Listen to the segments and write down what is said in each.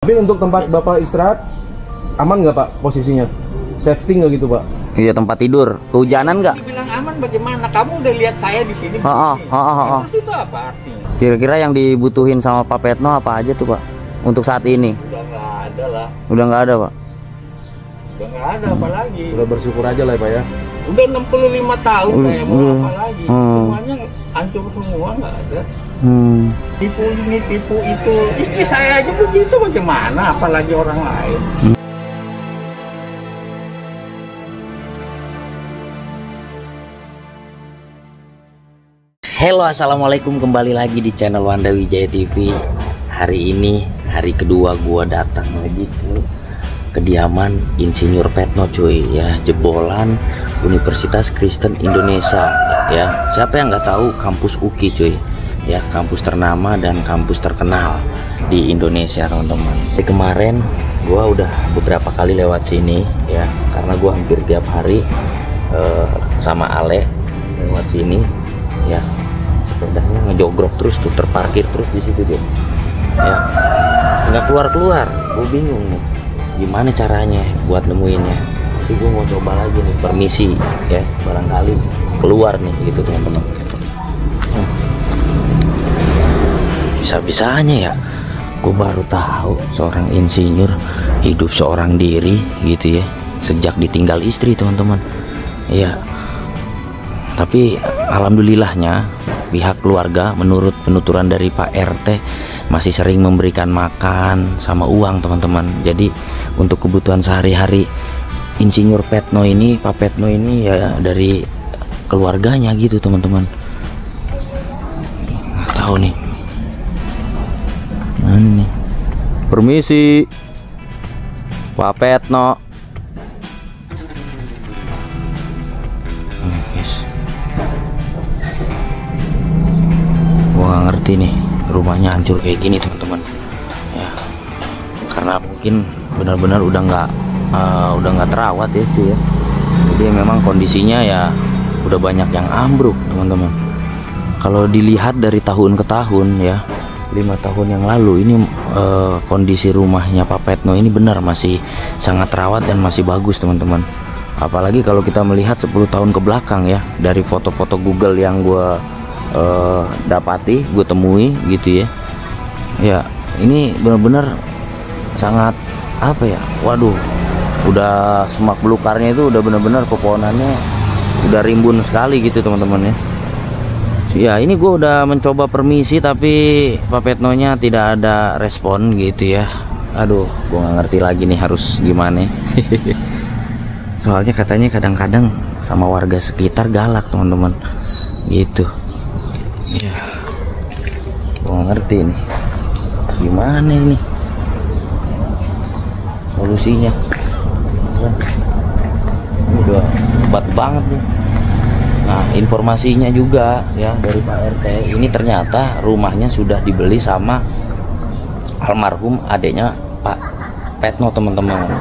Tapi untuk tempat Bapak istirahat aman nggak Pak posisinya? Safety nggak gitu Pak? Iya, tempat tidur. Kehujanan nggak? Dibilang aman bagaimana? Kamu udah lihat saya di sini. Terus itu apa artinya? Kira-kira yang dibutuhin sama Pak Petno apa aja tuh Pak? Untuk saat ini? Udah nggak ada lah. Udah nggak ada Pak? Udah nggak ada apalagi. Udah bersyukur aja lah ya Pak ya. Udah 65 tahun kayak mau apa lagi? Semuanya hancur semua, nggak ada. Tipu ini, tipu itu. Istri saya aja begitu, bagaimana? Apalagi orang lain. Halo, assalamualaikum, kembali lagi di channel Wanda Wijaya TV. Hari ini hari kedua gua datang lagi ke kediaman Insinyur Petno cuy ya, jebolan Universitas Kristen Indonesia ya. Siapa yang nggak tahu kampus UKI cuy ya, kampus ternama dan kampus terkenal di Indonesia teman-teman. Kemarin gua udah beberapa kali lewat sini ya, karena gua hampir tiap hari sama Ale lewat sini ya. Sepedanya ngejogrok terus tuh, terparkir terus di situ dia ya, nggak keluar, gue bingung nih gimana caranya buat nemuinnya. Tapi gue mau coba lagi nih, permisi ya, barangkali keluar nih gitu teman-teman. Bisa-bisanya ya gue baru tahu seorang insinyur hidup seorang diri gitu ya, sejak ditinggal istri teman-teman ya. Tapi alhamdulillahnya pihak keluarga menurut penuturan dari Pak RT masih sering memberikan makan sama uang teman-teman. Jadi untuk kebutuhan sehari-hari Insinyur Petno ini, Pak Petno ini ya dari keluarganya gitu teman-teman. Nggak tahu nih. Mana nih? Permisi Pak Petno. Gua nggak ngerti nih rumahnya hancur kayak gini teman-teman ya, karena mungkin benar-benar udah nggak terawat ya sih ya. Jadi memang kondisinya ya udah banyak yang ambruk teman-teman. Kalau dilihat dari tahun ke tahun ya, 5 tahun yang lalu ini kondisi rumahnya Pak Petno ini benar masih sangat terawat dan masih bagus teman-teman. Apalagi kalau kita melihat 10 tahun ke belakang ya, dari foto-foto Google yang gue dapati, gue temui gitu ya. Ya ini benar-benar sangat apa ya, waduh, udah semak belukarnya itu udah benar-benar pepohonannya udah rimbun sekali gitu teman-teman ya. Ya ini gue udah mencoba permisi tapi Pak Petno nya tidak ada respon gitu ya. Aduh, gue nggak ngerti lagi nih harus gimana. Soalnya katanya kadang-kadang sama warga sekitar galak teman-teman gitu ya. Gua ngerti nih gimana ini solusinya. Ini udah hebat banget nih. Nah informasinya juga ya dari Pak RT ini, ternyata rumahnya sudah dibeli sama almarhum adiknya Pak Petno teman-teman.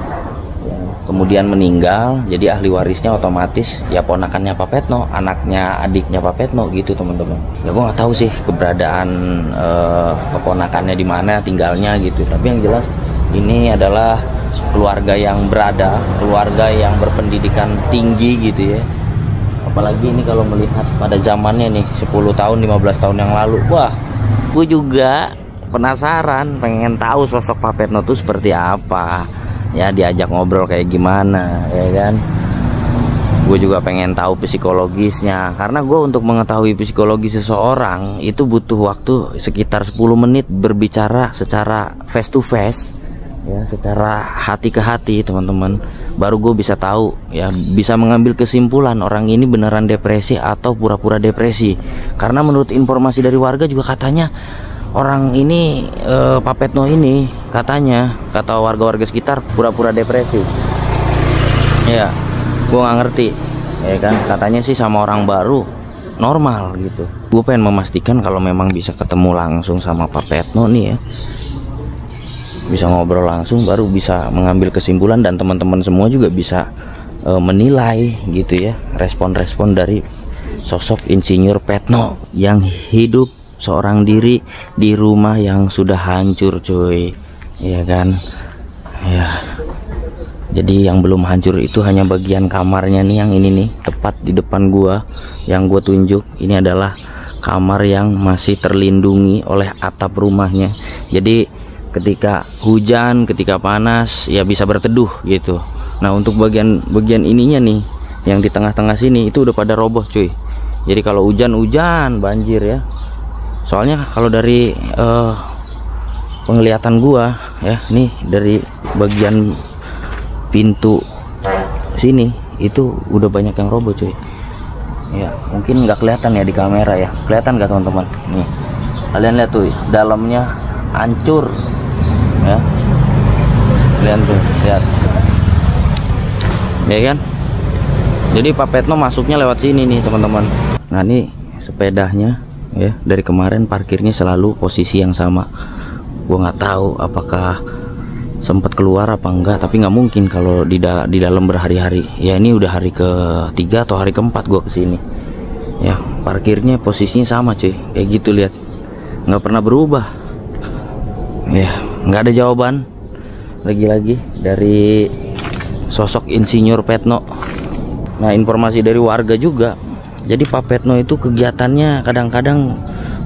Kemudian meninggal, jadi ahli warisnya otomatis ya ponakannya Pak Petno, anaknya adiknya Pak Petno gitu teman-teman. Ya gue nggak tahu sih keberadaan keponakannya di mana tinggalnya gitu. Tapi yang jelas ini adalah keluarga yang berada, keluarga yang berpendidikan tinggi gitu ya. Apalagi ini kalau melihat pada zamannya nih 10 tahun 15 tahun yang lalu, wah gue juga penasaran, pengen tahu sosok Pak Petno tuh seperti apa ya, diajak ngobrol kayak gimana ya kan. Gue juga pengen tahu psikologisnya, karena gue untuk mengetahui psikologi seseorang itu butuh waktu sekitar 10 menit berbicara secara face to face ya, secara hati ke hati teman-teman. Baru gue bisa tahu ya, bisa mengambil kesimpulan orang ini beneran depresi atau pura-pura depresi. Karena menurut informasi dari warga juga katanya orang ini Pak Petno ini katanya, kata warga-warga sekitar, pura-pura depresi ya. Gue nggak ngerti ya kan, katanya sih sama orang baru normal gitu. Gue pengen memastikan kalau memang bisa ketemu langsung sama Pak Petno nih ya, bisa ngobrol langsung, baru bisa mengambil kesimpulan dan teman-teman semua juga bisa menilai gitu ya, respon-respon dari sosok Insinyur Petno yang hidup seorang diri di rumah yang sudah hancur cuy iya kan ya. Jadi yang belum hancur itu hanya bagian kamarnya nih, yang ini nih tepat di depan gua yang gua tunjuk. Ini adalah kamar yang masih terlindungi oleh atap rumahnya. Jadi ketika hujan, ketika panas ya bisa berteduh gitu. Nah untuk bagian ininya nih yang di tengah-tengah sini itu udah pada roboh cuy. Jadi kalau hujan banjir ya. Soalnya kalau dari penglihatan gua ya, nih dari bagian pintu sini itu udah banyak yang roboh cuy. Ya mungkin nggak kelihatan ya di kamera ya, kelihatan nggak teman-teman? Nih kalian lihat tuh dalamnya hancur ya, kalian tuh lihat ya kan. Jadi Pak Petno masuknya lewat sini nih teman-teman. Nah ini sepedanya ya, dari kemarin parkirnya selalu posisi yang sama. Gua nggak tahu apakah sempat keluar apa enggak, tapi nggak mungkin kalau di dalam berhari-hari. Ya ini udah hari ke-3 atau hari ke-4 gua kesini. Ya parkirnya posisinya sama cuy, kayak gitu lihat, nggak pernah berubah. Ya nggak ada jawaban lagi-lagi dari sosok Insinyur Petno. Nah informasi dari warga juga, jadi Pak Petno itu kegiatannya kadang-kadang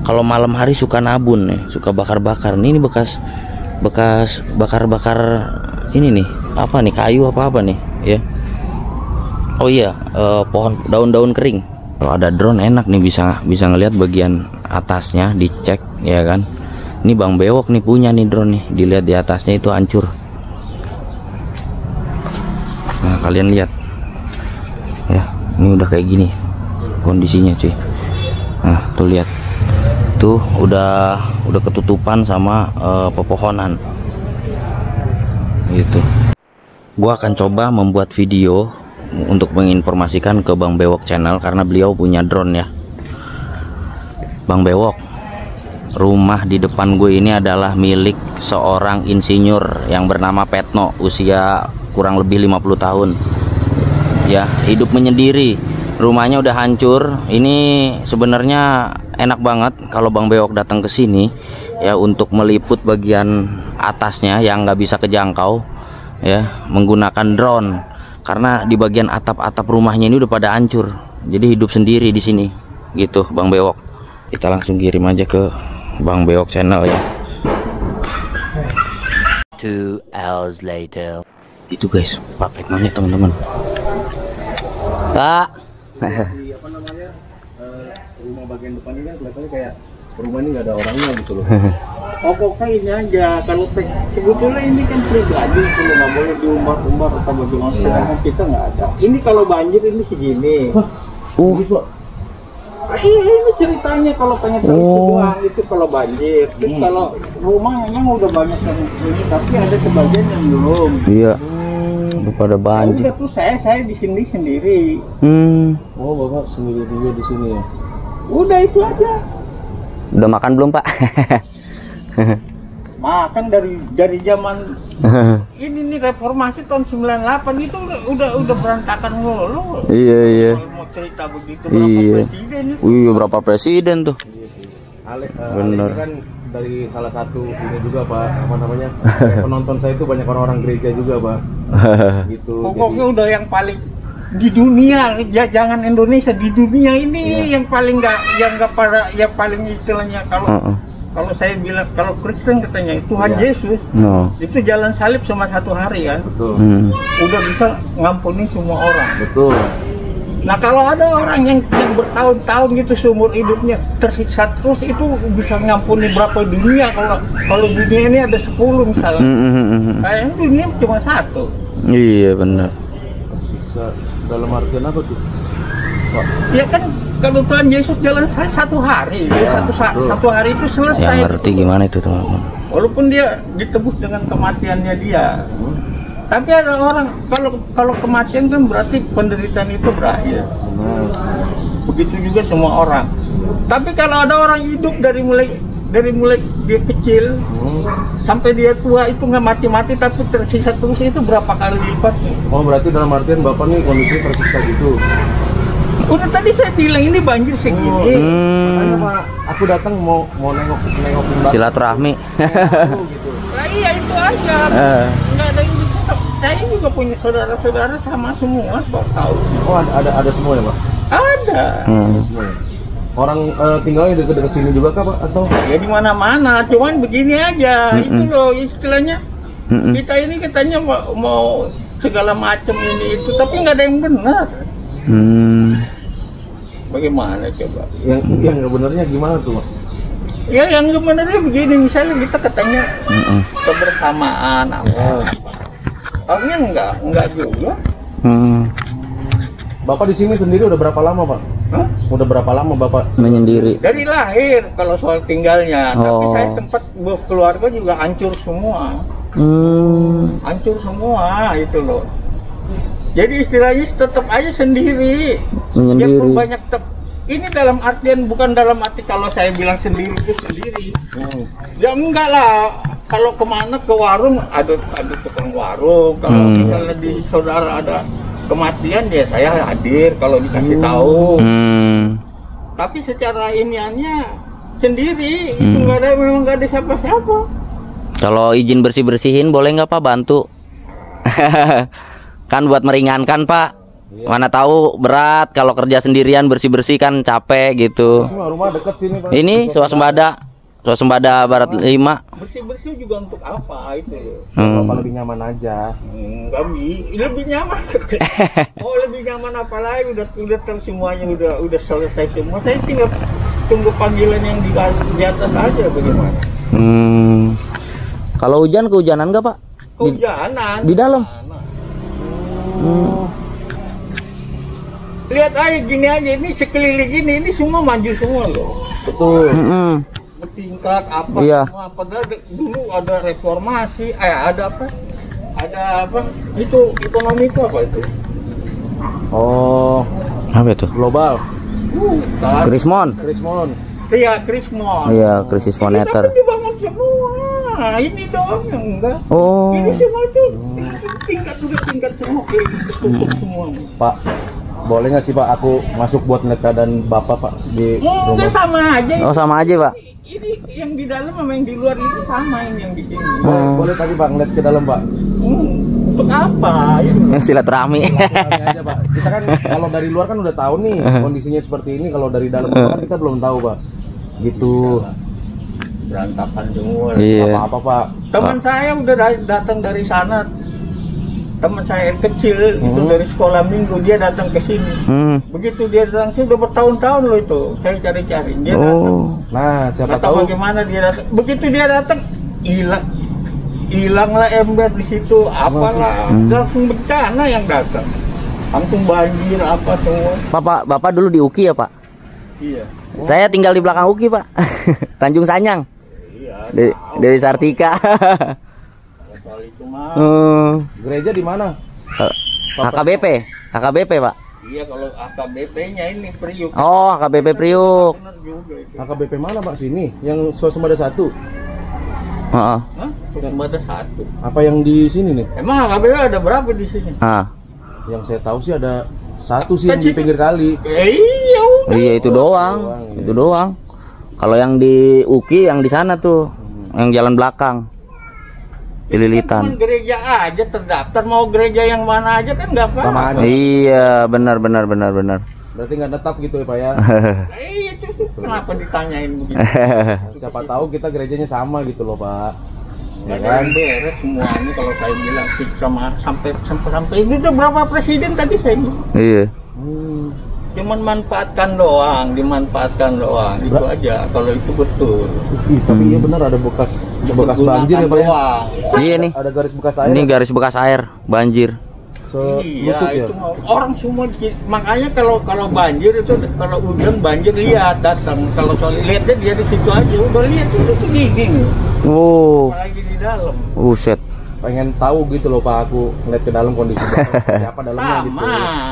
kalau malam hari suka nabun ya, suka bakar-bakar. Ini bekas bakar-bakar ini nih, apa nih, kayu apa nih ya. Oh iya, pohon daun-daun kering. Kalau ada drone enak nih, bisa ngelihat bagian atasnya, dicek ya kan. Ini Bang Bewok nih punya nih drone nih, dilihat di atasnya itu hancur. Nah kalian lihat ya, ini udah kayak gini kondisinya cuy. Nah tuh lihat, tuh udah ketutupan sama pepohonan gitu. Gua akan coba membuat video untuk menginformasikan ke Bang Bewok channel karena beliau punya drone ya. Bang Bewok, rumah di depan gue ini adalah milik seorang insinyur yang bernama Petno, usia kurang lebih 50 tahun ya, hidup menyendiri. Rumahnya udah hancur. Ini sebenarnya enak banget kalau Bang Bewok datang ke sini ya untuk meliput bagian atasnya yang nggak bisa kejangkau ya menggunakan drone, karena di bagian atap-atap rumahnya ini udah pada hancur. Jadi hidup sendiri di sini gitu Bang Bewok. Kita langsung kirim aja ke Bang Bewok channel ya. 2 hours later. Itu guys Pak Petno-nya teman-teman. Pak Di apa namanya, rumah bagian depan ini kan kelihatannya kayak rumah ini nggak ada orangnya gitu loh. Pokoknya ini aja, kalau sebetulnya ini kan pribadi, kalau nggak boleh diumbar-umbar atau bagaimana, sedangkan kita nggak ada. Ini kalau banjir ini segini. Ini ceritanya kalau pengen tahu doang itu kalau banjir. Terus kalau rumahnya udah banyak yang ini, tapi ada sebagian yang belum. Iya. Udah pada banjir. Udah tuh saya di sini sendiri. Oh Bapak sendiri juga di sini ya? Udah itu aja. Udah makan belum Pak? Makan dari zaman ini nih reformasi tahun 98 itu udah berantakan mulu. Iya. Mau cerita begitu Iya. presiden itu. Iya berapa presiden tuh? Iya sih. Ale Bener. ini kan dari salah satu ini juga Pak, apa namanya, penonton saya itu banyak orang-orang gereja juga Pak. Gitu. Pokoknya udah yang paling di dunia, ya jangan Indonesia, di dunia ini yang paling nggak pada, yang paling istilahnya kalau saya bilang, kalau Kristen katanya Tuhan Yesus itu jalan salib cuma 1 hari kan. Betul. Udah bisa ngampuni semua orang. Betul. Nah kalau ada orang yang bertahun-tahun gitu seumur hidupnya tersiksa terus, itu bisa ngampuni berapa dunia. Kalau dunia ini ada 10 misalnya, kayaknya dunia cuma 1. Iya benar. Tersiksa dalam artian apa tuh Pak? Ya kan kalau Tuhan Yesus jalan 1 hari, satu hari itu selesai. Yang ngerti gimana itu teman-teman? Walaupun dia ditebus dengan kematiannya dia. Tapi ada orang, kalau kematian kan berarti penderitaan itu berakhir. Begitu juga semua orang. Tapi kalau ada orang hidup dari mulai dia kecil sampai dia tua itu nggak mati-mati tapi tersiksa terus, itu berapa kali lipatnya? Oh berarti dalam artian Bapak nih kondisinya tersiksa gitu. Udah tadi saya bilang ini banjir segini. Makanya Pak, aku datang mau nengokin Bapak. Silaturahmi. Gitu. Nah Iya itu aja. Nggak ada yang ditutup. Saya juga punya saudara-saudara sama semua, kok tahu. Oh ada semua ya pak? Ada. Ada semua. Orang tinggalnya dekat-dekat sini juga kah pak? Atau? Ya di mana-mana, cuman begini aja. Itu loh istilahnya. Kita ini katanya mau segala macam ini itu, tapi nggak ada yang benar. Bagaimana coba? Yang nggak benernya gimana tuh pak? Ya yang sebenarnya begini, misalnya kita katanya kebersamaan apa? Soalnya enggak juga. Bapak di sini sendiri udah berapa lama pak? Hah? Udah berapa lama bapak menyendiri? Dari lahir kalau soal tinggalnya, tapi saya sempat keluarga juga hancur semua. Hancur semua itu loh. Jadi istilahnya tetap aja sendiri. Menyendiri. Yang banyak ini dalam artian bukan dalam arti kalau saya bilang sendiri itu sendiri. Ya enggak lah. Kalau kemana ke warung ada tukang warung. Kalau misalnya di saudara ada kematian ya saya hadir kalau dikasih tahu. Tapi secara iniannya sendiri itu enggak ada, memang enggak ada siapa-siapa. Kalau izin bersih-bersihin boleh nggak pak bantu? Kan buat meringankan pak. Mana tahu berat kalau kerja sendirian bersih-bersih kan capek gitu. Rumah dekat sini pak. Ini Swasembada Barat 5. Bersih-bersih juga untuk apa itu? Bapak lebih nyaman aja. Lebih nyaman. Oh lebih nyaman apalagi udah semuanya udah selesai semua. Saya tinggal tunggu panggilan yang di atas aja bagaimana? Kalau hujan kehujanan nggak pak? Kehujanan. Di dalam. Lihat aja gini aja, ini sekeliling gini, ini semua maju semua loh. Betul. Bertingkat apa semua. Padahal dulu ada reformasi, ada apa? Ada apa? Itu ekonomi itu apa itu? Oh, apa itu? Global. Krismon. Iya, Krismon. Iya, krisis moneter. Tapi dibangun semua. Ini doang yang enggak. Oh. Ini semua tuh tingkat semua, tutup semua. Pak, boleh nggak sih pak aku masuk buat ngeliat keadaan bapak pak di rumah? Sama aja. Oh sama aja pak. Ini yang di dalam sama yang di luar itu sama yang di sini. Boleh tadi pak ngeliat ke dalam pak. Untuk apa? Silaturahmi. Aja pak. Kita kan kalau dari luar kan udah tahu nih kondisinya seperti ini. Kalau dari dalam kan kita belum tahu pak. Gitu. Berantakan semua. Iya. Apa pak? Teman saya udah datang dari sana. Teman saya yang kecil itu dari sekolah minggu dia datang ke sini. Begitu dia datang sudah bertahun-tahun loh itu. Saya cari-cari dia datang. Nah, siapa tahu bagaimana dia datang. Begitu dia datang hilanglah ember di situ, apalah. Langsung bencana yang datang. Langsung banjir apa semua. Bapak dulu di UKI ya, Pak? Iya. Saya tinggal di belakang UKI, Pak. Tanjung Sanyang. Iya. Dewi Sartika. Gereja di mana? HKBP, Pak. Iya, kalau AKBP-nya ini Priuk. Oh, AKBP Priuk. AKBP mana Pak? Sini, yang Swasembada 1. Hah? Swasembada 1. Apa yang di sini nih? Emang AKBP ada berapa di sini? Yang saya tahu sih ada 1 sih yang di pinggir kali. Iya, itu doang. Itu doang. Kalau yang di UKI yang di sana tuh, yang jalan belakang. Lilitan. Gereja aja terdaftar, mau gereja yang mana aja kan nggak apa-apa. Iya, benar. Berarti nggak tetap gitu ya Pak ya? Iya, itu kenapa ditanyain begitu? Siapa tahu kita gerejanya sama gitu loh Pak. Ya kan beres semuanya kalau saya bilang sih sama sampai itu tuh berapa presiden tadi saya bilang. Iya. Cuman dimanfaatkan doang itu aja kalau itu betul. Tapi iya benar ada bekas banjir ya Pak ya? Iya nih. Ada garis bekas air. Ini garis bekas air banjir. Iya itu orang semua makanya kalau banjir itu kalau hujan banjir lihat datang kalau lihatnya dia di situ aja udah lihat itu gini. Apalagi di dalam. Set. Pengen tahu gitu loh Pak aku ngeliat ke dalam kondisi apa dalamnya gitu.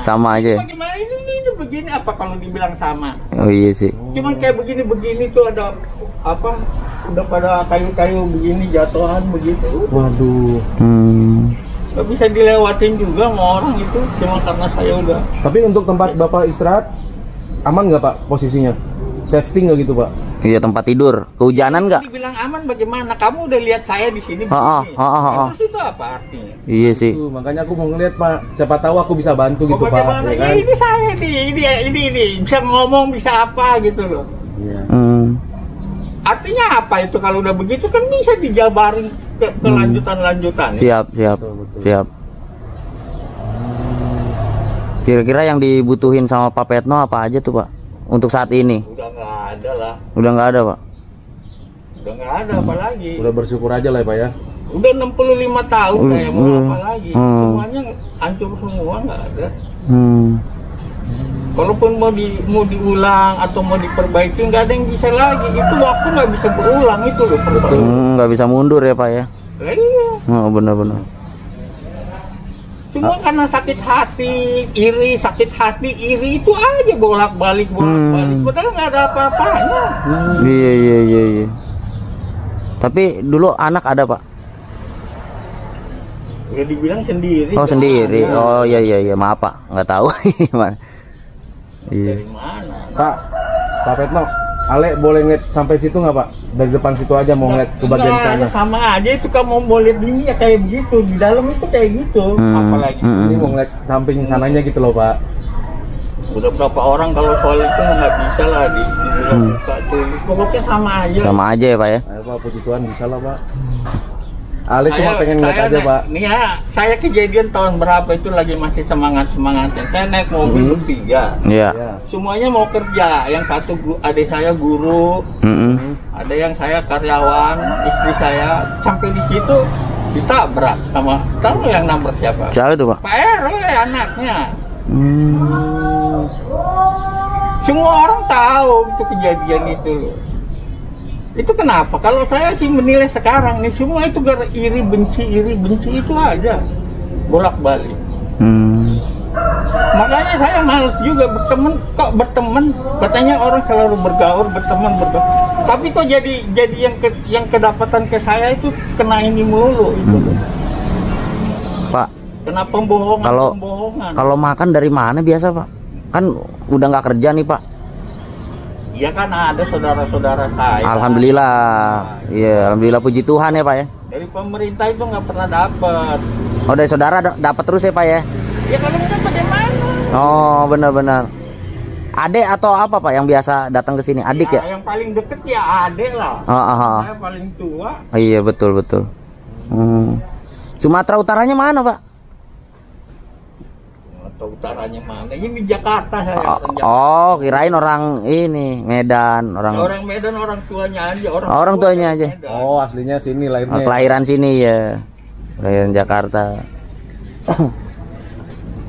Sama aja. Bagaimana ini begini apa kalau dibilang sama? Oh iya sih. Cuman kayak begini tuh ada apa? Udah pada kayu-kayu begini jatuhan begitu. Waduh. Gak bisa dilewatin juga sama orang itu cuma karena saya udah. Tapi untuk tempat Bapak istirahat aman nggak Pak posisinya? Safety nggak gitu Pak? Iya, tempat tidur. Kehujanan nggak? Dibilang aman bagaimana? Kamu udah lihat saya di sini. Terus itu apa artinya? Iya sih. Itu, makanya aku mau ngeliat Pak. Siapa tahu aku bisa bantu gitu Pak. Bagaimana? Ya, ini saya ini bisa ngomong, bisa apa gitu loh. Iya. Artinya apa itu kalau udah begitu kan bisa dijabarin ke lanjutan-lanjutan. Siap. Betul. Siap. Kira-kira yang dibutuhin sama Pak Petno apa aja tuh Pak? Untuk saat ini? Udah nggak ada lah. Udah nggak ada Pak? Udah nggak ada apalagi. Udah bersyukur aja lah ya Pak ya. Udah 65 tahun saya mau apa lagi. Semuanya hancur semua, nggak ada. Walaupun mau diulang atau mau diperbaiki nggak ada yang bisa lagi. Itu waktu nggak bisa berulang itu loh. Nggak bisa mundur ya Pak ya? Iya. Oh, benar-benar. Cuma karena sakit hati, iri itu aja bolak-balik. Padahal nggak ada apa-apanya. Iya. Tapi dulu anak ada Pak? Udah dibilang sendiri. Oh sendiri. Oh iya maaf Pak, nggak tahu. Iya. Dari mana? Pak Petno, Ale boleh ngeliat sampai situ nggak Pak? Dari depan situ aja mau ngeliat ke bagian sana. Sama aja itu kamu mau lihat ini ya kayak begitu, di dalam itu kayak gitu. Apalagi ini mau ngeliat samping sananya gitu loh Pak. Udah berapa orang kalau soal itu nggak bisa lah buka tuh. Pokoknya sama aja. Sama aja ya Pak ya. Ayo Pak, puji Tuhan bisa lah Pak. Ale cuma pengen ngeliat aja Pak. Nih ya, saya kejadian tahun berapa itu lagi masih semangatnya. Saya naik mobil bertiga. Iya. Semuanya mau kerja. Yang satu adik saya guru, ada yang saya karyawan, istri saya. Sampai di situ ditabrak sama, tahu yang nabrak siapa? Siapa itu Pak? Pak RW anaknya. Semua orang tahu itu kejadian itu loh. Itu kenapa? Kalau saya sih menilai sekarang nih semua itu gara iri benci itu aja bolak-balik. Makanya saya males juga berteman. Katanya orang selalu bergaul, berteman. Tapi kok jadi yang kedapatan ke saya itu kena ini mulu itu. Pak. Kena pembohongan. Kalau makan dari mana biasa Pak? Kan udah nggak kerja nih Pak. Iya kan ada saudara-saudara saya. Alhamdulillah. Iya, alhamdulillah puji Tuhan ya Pak ya. Dari pemerintah itu nggak pernah dapat. Oh dari saudara dapat terus ya Pak ya? Ya kalau enggak bagaimana? Oh benar-benar. Adek atau apa Pak yang biasa datang ke sini? Adik ya? Yang paling deket ya adek lah. Saya paling tua. Iya betul. Sumatera Utaranya mana Pak? Utaranya mana? Ini di Jakarta saya. Oh, kirain orang ini Medan, orang Medan, orang tuanya aja. Orang tuanya aja. Medan. Oh, aslinya sini lahirnya. Kelahiran sini ya. Kelahiran Jakarta.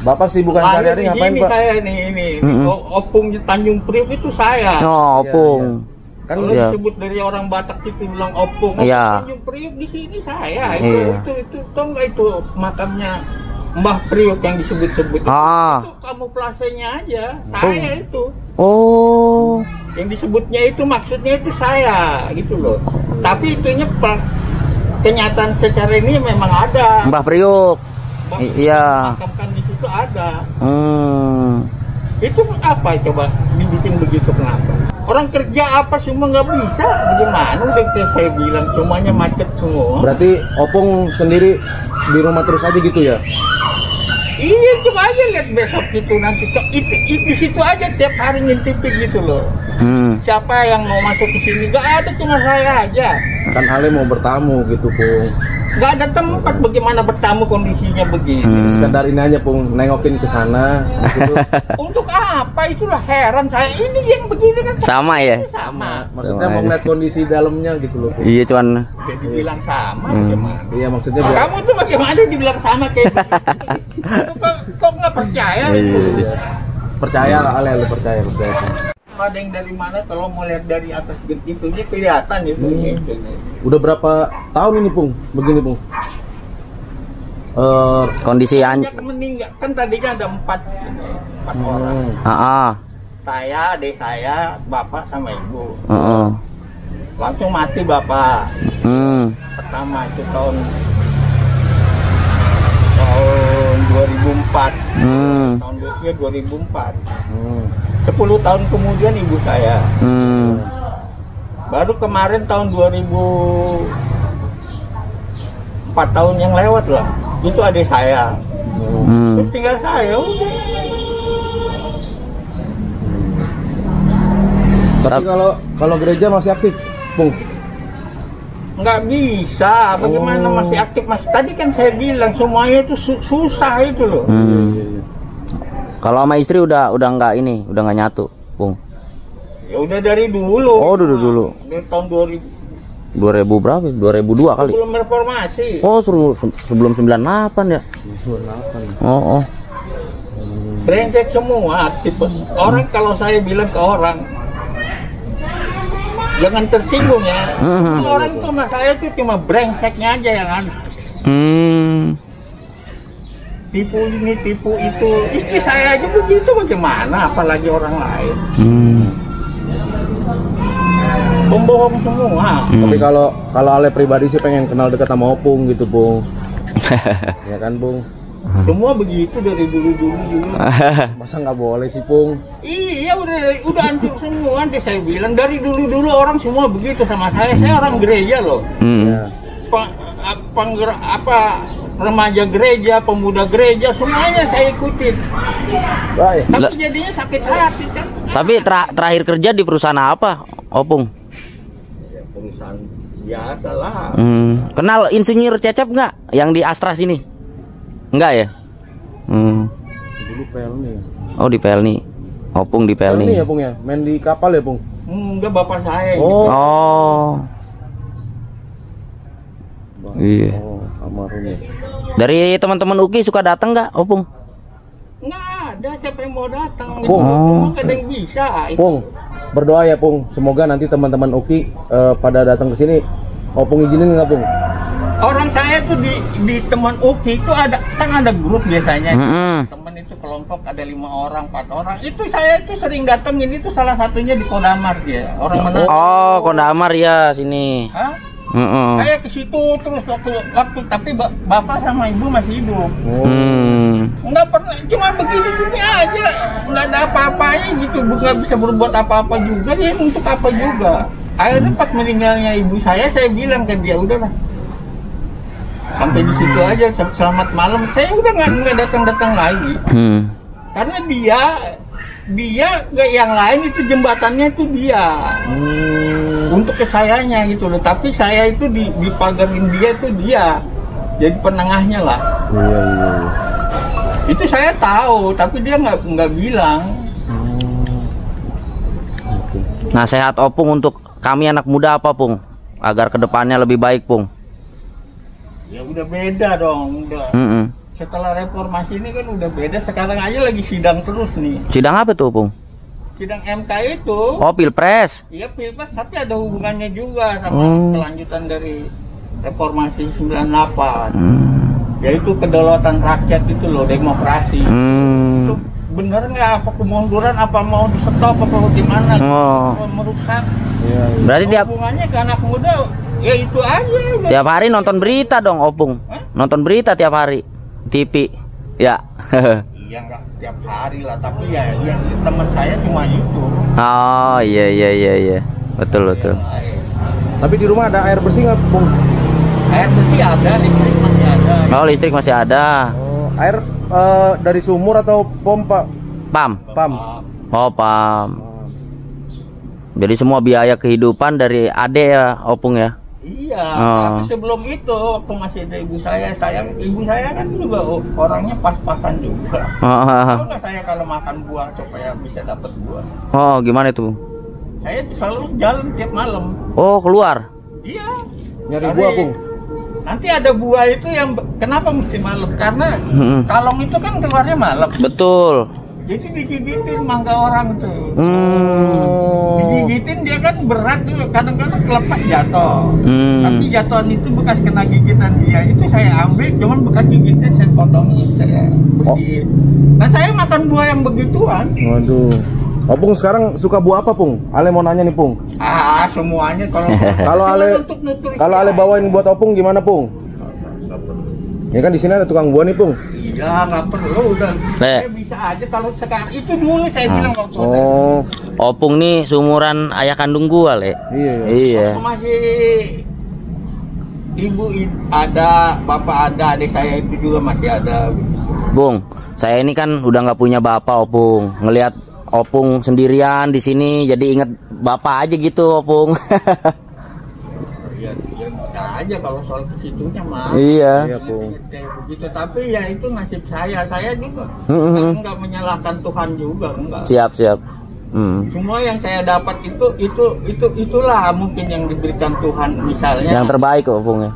Bapak sih bukan sehari-hari ngapain Pak? Saya ini. Opung Tanjung Priok itu saya. Oh, Opung. Kan kalau disebut dari orang Batak itu bilang Opung. Tanjung Priok di sini saya. Itu tau nggak itu makamnya Mbah Priok yang disebut-sebut itu kamuflasenya aja saya itu. Oh. Yang disebutnya itu maksudnya itu saya gitu loh. Tapi itunya kenyataan secara ini memang ada. Mbah Priok. Iya. Makamkan di situ ada. Itu apa coba dibikin begitu kenapa? Orang kerja apa semua nggak bisa. Bagaimana udah kayak saya bilang semuanya macet semua. Berarti Opung sendiri di rumah terus aja gitu ya? Iya, coba aja lihat besok gitu nanti. Di situ aja tiap hari ngintipin gitu loh. Siapa yang mau masuk ke sini? Gak ada, cuma saya aja. Kan Ale mau bertamu gitu Pung. Gak ada tempat, bagaimana bertamu kondisinya begini. Sekedar ini aja Pung, nengokin ke sana. Untuk apa? Itulah heran saya. Ini yang begini kan sama ya? Sama. Maksudnya mau ngeliat kondisi dalamnya gitu loh Pung. Iya cuman. Jadi bilang sama gimana? Iya maksudnya kamu tuh bagaimana dibilang sama kayak begitu? Kok nggak percaya? Iya. Percaya Ale percaya. Ada yang dari mana kalau mau lihat dari atas itu dia kelihatan itu. Udah berapa tahun ini Pung begini Pung? Kondisi meninggal kan tadinya ada 4 orang. Saya, adik saya, bapak sama ibu. Langsung mati bapak. Pertama itu tahun 2004. Tahun 2004. 10 tahun kemudian ibu saya. Baru kemarin tahun 2004 tahun yang lewat lah. Itu adik saya. Terus tinggal saya udah. Tapi kalau gereja masih aktif, Pung? Nggak bisa, bagaimana masih aktif mas? Tadi kan saya bilang semuanya itu susah itu loh. Kalau sama istri udah nggak ini, udah nggak nyatu, Pung? Ya udah dari dulu. Oh, dulu. Dari tahun 2000 berapa? 2002 kali. Sebelum reformasi. Oh, sebelum 98 ya. 98. Oh. Brengsek semua tipe. Orang kalau saya bilang ke orang jangan tersinggung ya. Orang itu sama saya itu cuma brengseknya aja yang ada. Tipu ini, tipu itu. Istri saya aja begitu, bagaimana apalagi orang lain. Pembohong semua. Tapi kalau Ale pribadi sih pengen kenal dekat sama Opung gitu, Pung. Ya kan, Pung? Semua begitu dari dulu. Masa nggak boleh sih, Pung? Iya, udah hancur semua. Nanti saya bilang dari dulu orang semua begitu sama saya. Saya orang gereja loh. Ya. Remaja gereja, pemuda gereja, semuanya saya ikutin. Baik. Tapi jadinya sakit hati kan. Tapi terakhir kerja di perusahaan apa, Opung? Ya, perusahaan biasa lah. Kenal Insinyur Cecep nggak? Yang di Astra sini? Enggak ya? Dulu Pelni. Oh, di Pelni. Opung di Pelni. Pelni ya, Pung ya? Main di kapal ya, Pung? Enggak, bapak saya. Oh. Iya. Oh, almarhumnya. Dari teman-teman UKI suka datang nggak, Opung? Nggak ada, siapa yang mau datang? Pung. Cuma ada yang bisa. Pung, berdoa ya, Pung. Semoga nanti teman-teman UKI pada datang ke sini. Opung izinin nggak, Pung? Orang saya tuh di teman UKI itu ada grup biasanya. Teman itu kelompok ada 5 orang, 4 orang. Itu saya itu sering datengin, itu salah satunya di Kodamar dia. Orang mana? Oh, Kodamar ya sini. Hah? Saya ke situ terus waktu tapi bapak sama ibu masih hidup. Nggak pernah, cuma begini aja, nggak ada apa-apanya gitu, nggak bisa berbuat apa-apa juga, dia untuk apa juga. Akhirnya pas meninggalnya ibu saya bilang ke dia udahlah, sampai di situ aja, selamat malam. Saya udah nggak datang lagi, karena dia nggak, yang lain itu jembatannya itu dia. Untuk ke sayanya gitu loh, tapi saya itu dipagarin dia itu dia jadi penengahnya lah. Iya. Itu saya tahu, tapi dia nggak bilang. Nasihat Opung untuk kami anak muda apa, Pung? Agar kedepannya lebih baik, Pung. Ya udah beda dong, udah. Setelah reformasi ini kan udah beda. Sekarang aja lagi sidang terus nih. Sidang apa tuh, Pung? Sidang MK itu. Oh, Pilpres. Iya, Pilpres, tapi ada hubungannya juga sama kelanjutan dari reformasi 98. Yaitu kedaulatan rakyat itu loh, demokrasi. Itu bener nggak, apa kemunduran, apa mau di stop, apa gimana? Merusak. Iya. Berarti hubungannya ke anak muda, ya itu aja. Udah. Tiap hari nonton berita dong, Opung. Nonton berita tiap hari, TV. Ya. Iya, nggak tiap hari lah, tapi ya teman saya cuma itu. Oh iya, betul. Tapi di rumah ada air bersih nggak, Pung? Air bersih ada, listrik masih ada. Oh, listrik masih ada. Oh, air dari sumur atau pompa? Pam. Oh, pam. Jadi semua biaya kehidupan dari ade ya, Opung ya? Iya, tapi sebelum itu waktu masih ada ibu saya kan juga orangnya pas-pasan juga. Tahu nggak saya kalau makan buah supaya bisa dapat buah? Oh, gimana itu? Saya selalu jalan tiap malam. Oh, keluar? Iya. Nyari buah, Pung? Nanti ada buah itu yang kenapa mesti malam? Karena kalong itu kan keluarnya malam. Betul. Jadi digigitin mangga orang tuh. Digigitin dia kan berat tuh, kadang-kadang kelepas jatuh. Tapi jatuhan itu bekas kena gigitan dia. Itu saya ambil, cuman bekas gigitnya saya potongin, saya bersihin. Nah, saya makan buah yang begituan. Waduh. Opung sekarang suka buah apa, Pung? Ale mau nanya nih, Pung. Semuanya kalau kalau Ale bawain buat Opung gimana, Pung? Ya kan di sini ada tukang buah nih, Pung. Iya, nggak perlu udah. Saya bisa aja kalau sekarang itu dulu saya bilang waktu Oh, Opung nih seumuran ayah kandung gua, Le. iya. Iya. waktu masih ibu ada, bapak ada, adik saya itu juga masih ada. Bung, saya ini kan udah nggak punya bapak, Opung. Ngelihat Opung sendirian di sini jadi inget bapak aja gitu, Opung. Ya bisa aja kalau soal kesitunya mah. Iya. Iya, Pung. Kayak begitu, tapi ya itu nasib saya juga nggak menyalahkan Tuhan juga, enggak. Siap. Semua yang saya dapat itulah mungkin yang diberikan Tuhan, misalnya. Yang terbaik kok, Opung ya.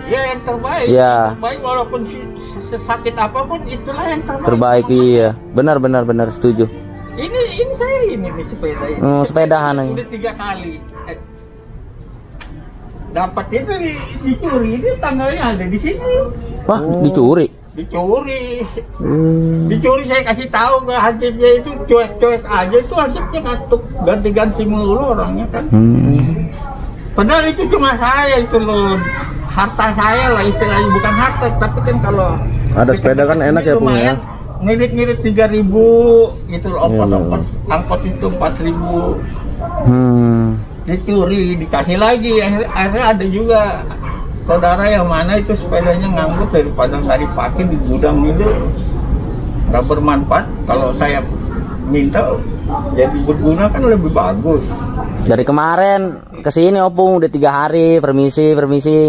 Ya yang terbaik. Iya. Yang terbaik walaupun sesakit apapun itulah yang terbaik. Terbaik, iya. Benar, setuju. Ini saya nih sepeda ini. Sepedahan aja. Udah 3 kali. Dapat itu dicuri, ini tanggalnya ada di sini. Wah, dicuri. Dicuri saya kasih tahu ke hansipnya itu cuek aja, itu hansipnya ngatuk ganti-ganti melulu orangnya kan. Padahal itu cuma saya itu loh, harta saya lah istilahnya, bukan harta, tapi kan kalau Ada sepeda kan enak ya, Pung ya. Ngirit 3.000 gitu loh, ongkos angkot itu 4.000. Dicuri, dikasih lagi, akhirnya ada juga saudara yang mana itu sepedanya nganggut, daripada nggak dipakai di gudang itu nggak bermanfaat. Kalau saya minta jadi berguna kan lebih bagus. Dari kemarin ke sini, Opung udah 3 hari permisi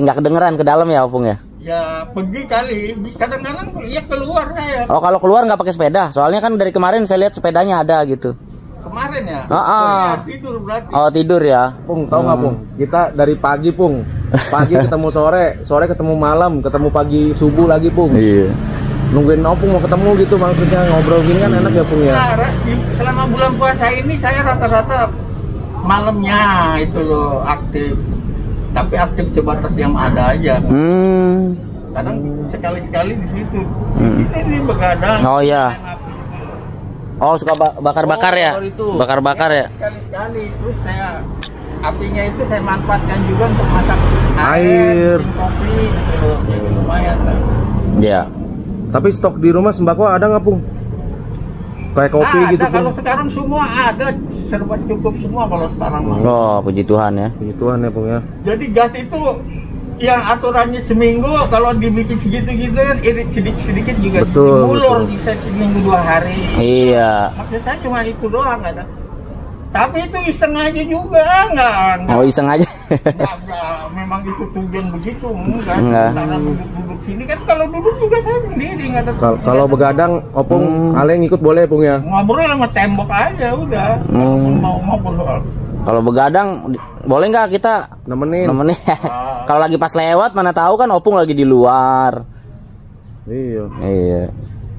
nggak kedengeran ke dalam ya, Opung ya. Ya pergi kali, kadang-kadang ya keluar saya. Oh, kalau keluar nggak pakai sepeda, soalnya kan dari kemarin saya lihat sepedanya ada gitu. Kemarin ya. Ya, tidur berarti. Oh, tidur ya. Pung, tahu nggak, Pung? Kita dari pagi, Pung. Pagi ketemu sore ketemu malam, ketemu pagi subuh lagi, Pung. Iya. Nungguin Opung mau ketemu gitu, maksudnya ngobrol gini kan enak ya, Pung ya. Nah, selama bulan puasa ini saya rata-rata malamnya itu loh aktif. Tapi aktif sebatas yang ada aja. Kadang sekali-sekali di situ. Ini begadang. Oh iya. Oh, suka bakar-bakar ya? Bakar-bakar ya? Sekali-sekali, terus saya apinya itu saya manfaatkan juga untuk masak Air. bikin kopi gitu loh. Lumayan kan. Iya. Tapi stok di rumah sembako ada nggak, Pung? Kayak kopi Ada, gitu, Pung. kalau sekarang semua ada, serba cukup semua kalau sekarang mah. Oh, puji Tuhan ya. Begituan ya, Pung ya. Jadi gas itu yang aturannya seminggu, kalau dibikin segitu-gitu kan irit sedikit-sedikit juga Betul, mulur, betul. bisa seminggu 2 hari. Iya. Maksud saya cuma itu doang, ada. Tapi itu iseng aja juga, enggak. Oh, iseng aja. Enggak, memang itu tujuan begitu, enggak. Enggak. Karena duduk-duduk sini kan, kalau duduk juga saya sendiri, enggak ada. Kalau begadang, Opung, Ale ngikut boleh, Pung ya. Ngobrol sama tembok aja udah. Mau ngobrol. Kalau begadang boleh nggak kita Nemenin. Kalau lagi pas lewat, mana tahu kan Opung lagi di luar. Iya. Iya.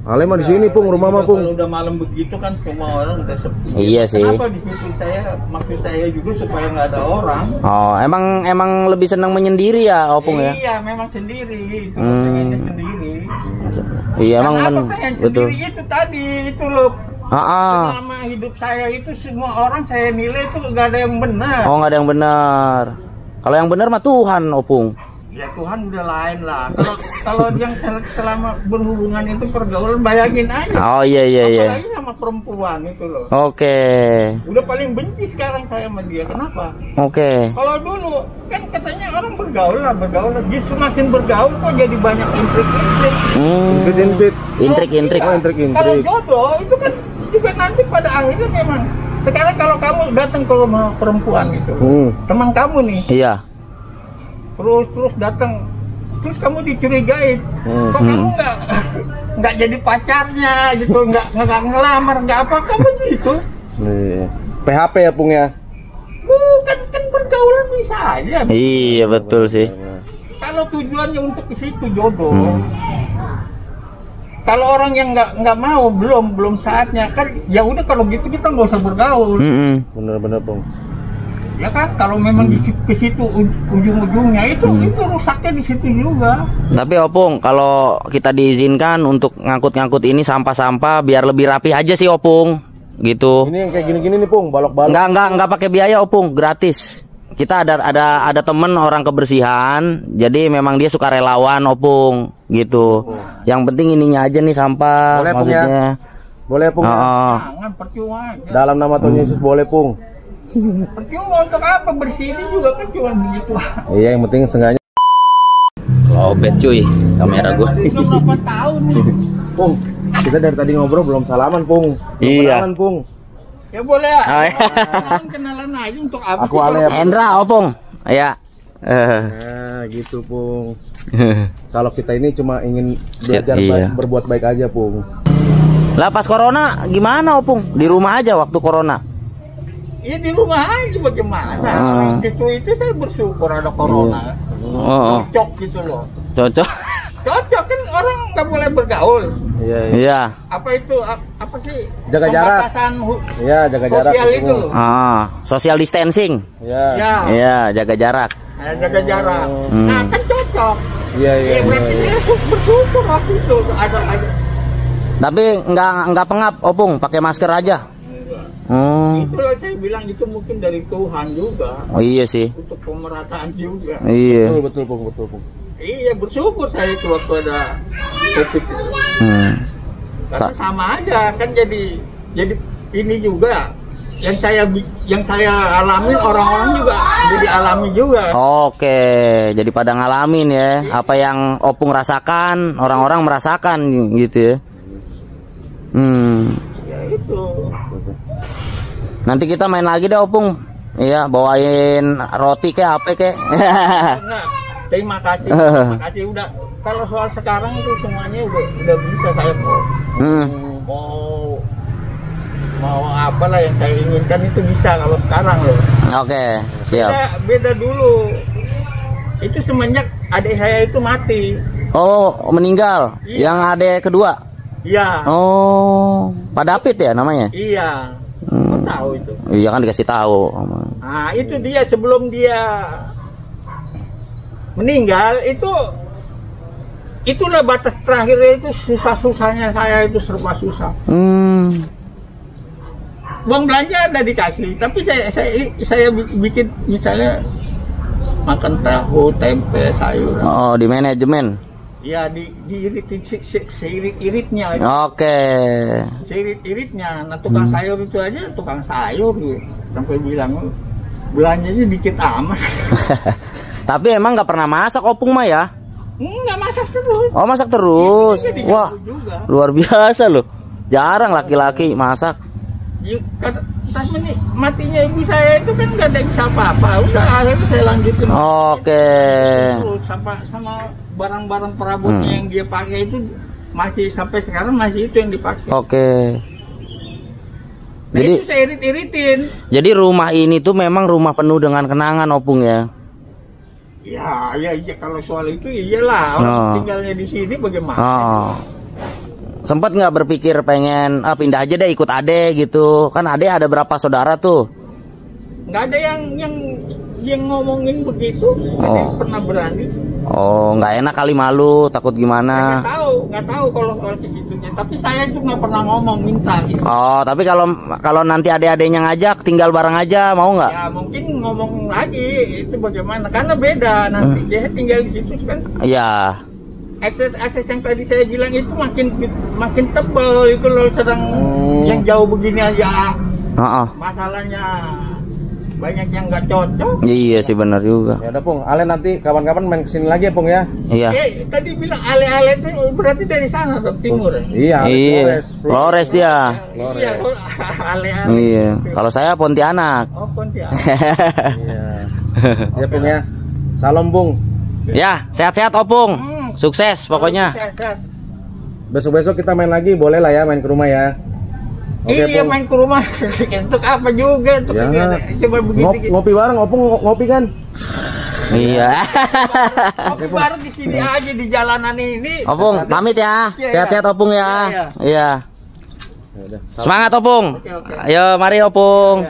Ale mah di sini, Pung, rumah mah, Pung. Kalau udah malam begitu kan semua orang udah sepi. Iya sih. Kenapa di situ maksud saya juga supaya nggak ada orang. Oh, emang lebih senang menyendiri ya, Opung ya? Iya, memang sendiri. Itu pengennya sendiri. Iya, emang Kenapa pengen betul. sendiri itu tadi itu loh. Ah. Selama hidup saya itu semua orang saya nilai itu nggak ada yang benar. Oh, nggak ada yang benar. Kalau yang benar mah Tuhan, Opung. Ya Tuhan udah lain lah. Kalau yang selama berhubungan itu pergaulan, bayangin aja. Oh iya. Apalagi sama perempuan itu loh. Oke. Udah paling benci sekarang saya sama dia. Kenapa? Oke. Kalau dulu kan katanya orang bergaul lah. Justru makin bergaul kok jadi banyak intrik-intrik. Intrik. Intrik. Oh, intrik. Kalau jodoh itu kan juga nanti pada akhirnya memang. Sekarang kalau kamu datang ke rumah perempuan gitu, teman kamu nih, Iya. terus datang, terus kamu dicurigain, kok kamu nggak jadi pacarnya gitu, nggak ngelamar, nggak apa, kamu gitu. PHP ya, Pung ya. Bukan, kan pergaulan bisa aja. Iya, betul sih. Kalau tujuannya untuk ke situ jodoh. Kalau orang yang nggak mau, belum saatnya kan, ya udah kalau gitu kita nggak usah bergaul. Bener-bener, Pung. Ya kan, kalau memang ke situ ujung-ujungnya itu rusaknya di situ juga. Tapi Opung, kalau kita diizinkan untuk ngangkut-ngangkut ini sampah-sampah biar lebih rapi aja sih, Opung. Gitu. Ini yang kayak gini-gini nih, Pung, balok-balok. Enggak pakai biaya, Opung, gratis. kita ada temen orang kebersihan, jadi memang dia suka relawan Opung gitu. Yang penting ininya aja nih sampah. Boleh, maksudnya. Pung, ya? Boleh Pung. Ya? Jangan percuma aja. Dalam nama Tuhan Yesus boleh Pung. Percuma untuk apa, bersini juga kan cuma begitu. Iya, yang penting seenggaknya. Lobet cuy kamera gua. Belum 8 tahun. Pung, kita dari tadi ngobrol belum salaman Pung. Iya. Salaman Pung. Ya boleh ya. Oh, iya. Kenalan aja untuk apa? Aku Ale ya. Hendra Opung. Ya. Nah, gitu Pung. Kalau kita ini cuma ingin belajar Iya. berbuat baik aja Pung. Lah pas corona gimana Opung? Di rumah aja waktu corona. Ya di rumah aja bagaimana. Itu saya bersyukur ada corona. Oh. Cocok gitu loh. Cocok. Cocok kan, orang nggak boleh bergaul. Iya, iya. Iya. Apa itu apa sih? Jaga jarak. Pembatasan Iya, jaga jarak. sosial itu Pung. loh. Social distancing. Iya. Ya, Iya, jaga jarak. jaga jarak. Nah kan cocok. Iya, iya. Ya berarti iya. saya bersyukur waktu itu ada. Tapi nggak pengap Opung, pakai masker aja. Itulah saya bilang itu mungkin dari Tuhan juga. Oh iya sih. Untuk pemerataan juga. Iya. Betul Pung, betul Pung. Iya bersyukur saya itu waktu ada COVID itu. Karena sama aja kan jadi ini juga yang saya alamin orang-orang juga jadi alami juga. Oke, jadi pada ngalamin ya apa yang Opung rasakan, orang-orang merasakan gitu ya. Ya itu. Nanti kita main lagi deh Opung. Iya, bawain roti kayak apa kayak. Nah, terima kasih udah. Kalau soal sekarang itu semuanya udah bisa saya mau apalah yang saya inginkan itu bisa kalau sekarang loh. Oke, siap. Beda dulu. Itu semenjak adik saya itu mati. Oh, meninggal. Iya. Yang adek kedua. Iya. Oh, Pak David ya namanya? Iya. Kau tahu itu. Iya kan dikasih tahu. Nah, itu dia sebelum dia meninggal itulah batas terakhir itu susah-susahnya saya itu serba susah. Uang belanja ada dikasih, tapi saya bikin misalnya makan tahu, tempe, sayur. Oh, di manajemen. Ya diiritin seirit-iritnya. Oke. Seirit-iritnya. Nah tukang sayur itu aja tukang sayur gitu. Sampai bilang belanjanya dikit amat. Tapi emang nggak pernah masak Opung mah ya? Enggak, masak terus. Oh, masak terus. Iya, Wah, juga. luar biasa loh. Jarang laki-laki masak. Matinya ibu saya itu kan nggak ada bisa apa-apa. Udah akhirnya saya lanjutin. Oke. Terus sama barang-barang perabotnya yang dia pakai itu masih sampai sekarang masih itu yang dipakai. Oke. Nah, Jadi itu saya irit-iritin. Jadi rumah ini tuh memang rumah penuh dengan kenangan Opung ya. Ya kalau soal itu iyalah. Orang tinggalnya di sini bagaimana? Sempet nggak berpikir pengen pindah aja deh ikut ade gitu? Kan ade ada berapa saudara tuh? Nggak ada yang ngomongin begitu. Nggak ada yang pernah berani. Oh, nggak enak kali, malu, takut gimana? Nggak tahu kalau soal kesitunya. Tapi saya itu nggak pernah ngomong minta. Gitu. Oh, tapi kalau nanti ade-adenya ngajak tinggal bareng aja, mau nggak? Ya mungkin ngomong lagi itu bagaimana? Karena beda nanti dia tinggal di situ kan. Iya. Akses yang tadi saya bilang itu makin tebal itu loh, sedang yang jauh begini aja. Masalahnya banyak yang nggak cocok. Iya sih, benar juga. Ya udah Pung, Ale nanti kapan-kapan main kesini lagi ya Pung ya. Iya. Tadi bilang ale-ale itu berarti dari sana dong, timur. Iya. Flores dia. Iya, ale-ale. Iya. Kalau saya Pontianak. Oh, Pontianak. Iya. Ya Pung ya. Salam Pung. Ya, sehat-sehat Opung. Sukses pokoknya. Besok-besok kita main lagi, boleh lah ya main ke rumah ya. Oke, iya, main ke rumah. Untuk apa juga? Untuk coba begitu. Ngopi bareng, Opung ngopi kan? Iya. Ngopi bareng di sini aja di jalanan ini. Opung, pamit ya. Sehat-sehat Opung ya. Iya. Semangat Opung. Ayo, mari Opung.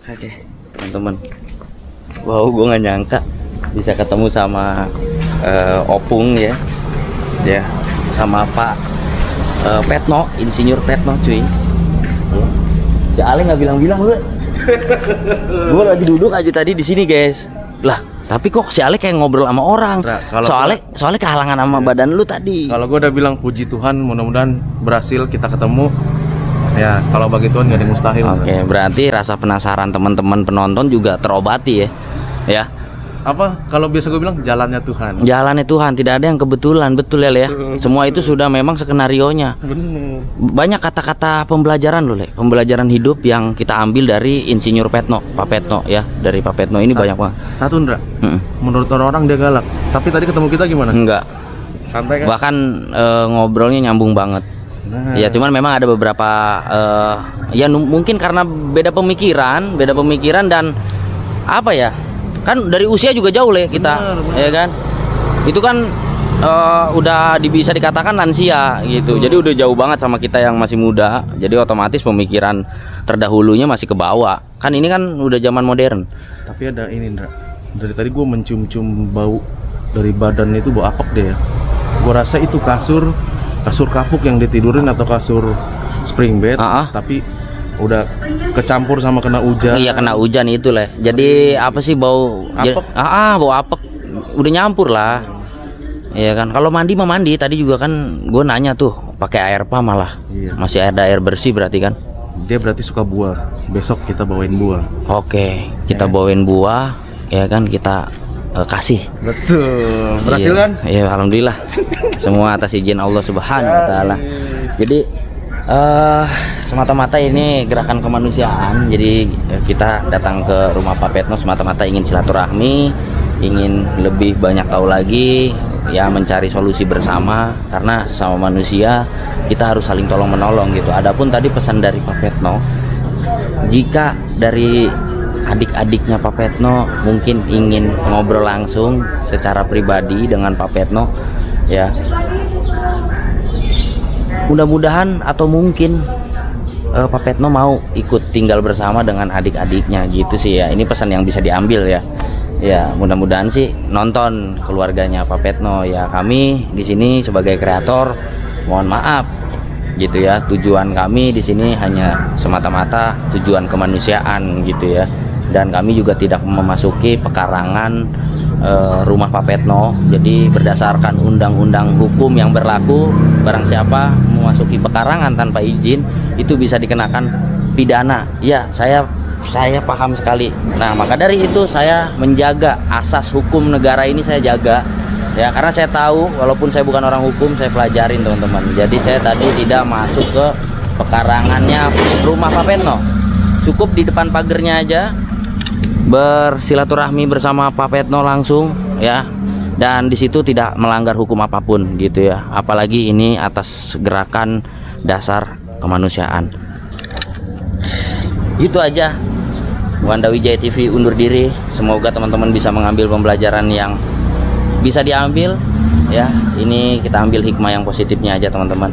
Oke, teman-teman. Wow, gue nggak nyangka bisa ketemu sama Opung ya. Ya, sama Pak Petno, Insinyur Petno cuy. Si Ale nggak bilang-bilang lu. Gue lagi duduk aja tadi di sini guys. Lah, tapi kok si Ale kayak ngobrol sama orang. Soalnya kehalangan sama badan lu tadi. Kalau gue udah bilang puji Tuhan, mudah-mudahan berhasil kita ketemu. Ya, kalau bagi Tuhan nggak ada yang mustahil. Oke, berarti rasa penasaran teman-teman penonton juga terobati ya. Ya. Apa kalau biasa gue bilang jalannya Tuhan. Jalannya Tuhan, tidak ada yang kebetulan, betul ya. Semua itu sudah memang skenarionya. Bener. Banyak kata-kata pembelajaran loh, Le. Pembelajaran hidup yang kita ambil dari Insinyur Petno, Pak Petno ya. Dari Pak Petno ini banyak banget. Satu Ndra, menurut orang-orang dia galak. Tapi tadi ketemu kita gimana? Enggak. Santai kan? Bahkan ngobrolnya nyambung banget. Nah. Ya cuman memang ada beberapa ya mungkin karena beda pemikiran dan apa ya? Kan dari usia juga jauh Le kita. Bener. Ya kan? Itu kan udah bisa dikatakan lansia gitu. Jadi udah jauh banget sama kita yang masih muda. Jadi otomatis pemikiran terdahulunya masih ke bawah. Kan ini kan udah zaman modern. Tapi ada ini Ndra. Dari tadi gue mencium-cium bau dari badan itu, bau apek deh ya. Gue rasa itu kasur kapuk yang ditidurin atau kasur spring bed, tapi udah kecampur sama kena hujan. Iya, kena hujan itu Le. Jadi apa sih bau apek? Bau apek. Udah nyampur lah. Iya kan. Kalau mandi mah mandi. Tadi juga kan gue nanya tuh pakai air apa malah. Iya. Masih ada air bersih berarti kan? Dia berarti suka buah. Besok kita bawain buah. Oke, kita bawain buah. Ya kan kita kasih. Betul. Berhasil kan? Iya, alhamdulillah. Semua atas izin Allah Subhanahu wa taala. Jadi semata-mata ini gerakan kemanusiaan. Jadi kita datang ke rumah Pak Petno semata-mata ingin silaturahmi, ingin lebih banyak tahu lagi, ya mencari solusi bersama karena sesama manusia kita harus saling tolong menolong gitu. Adapun tadi pesan dari Pak Petno, jika dari adik-adiknya Pak Petno mungkin ingin ngobrol langsung secara pribadi dengan Pak Petno, ya mudah-mudahan atau mungkin Pak Petno mau ikut tinggal bersama dengan adik-adiknya gitu sih ya. Ini pesan yang bisa diambil ya. Ya mudah-mudahan sih nonton keluarganya Pak Petno ya. Kami di sini sebagai kreator mohon maaf gitu ya. Tujuan kami di sini hanya semata-mata tujuan kemanusiaan gitu ya. Dan kami juga tidak memasuki pekarangan rumah Pak Petno. Jadi berdasarkan undang-undang hukum yang berlaku, barang siapa memasuki pekarangan tanpa izin itu bisa dikenakan pidana. Ya, saya paham sekali. Nah, maka dari itu saya menjaga asas hukum negara ini, saya jaga. Ya, karena saya tahu walaupun saya bukan orang hukum, saya pelajarin teman-teman. Jadi saya tadi tidak masuk ke pekarangannya rumah Pak Petno. Cukup di depan pagernya aja bersilaturahmi bersama Pak Petno langsung ya, dan disitu tidak melanggar hukum apapun gitu ya, apalagi ini atas gerakan dasar kemanusiaan. Itu aja. Wanda Wijaya TV undur diri. Semoga teman-teman bisa mengambil pembelajaran yang bisa diambil ya. Ini kita ambil hikmah yang positifnya aja teman-teman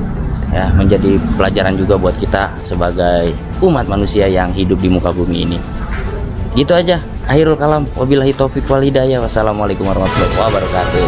ya, menjadi pelajaran juga buat kita sebagai umat manusia yang hidup di muka bumi ini. Gitu aja. Akhirul kalam, wabillahi taufiq wal hidayah. Wassalamualaikum warahmatullahi wabarakatuh.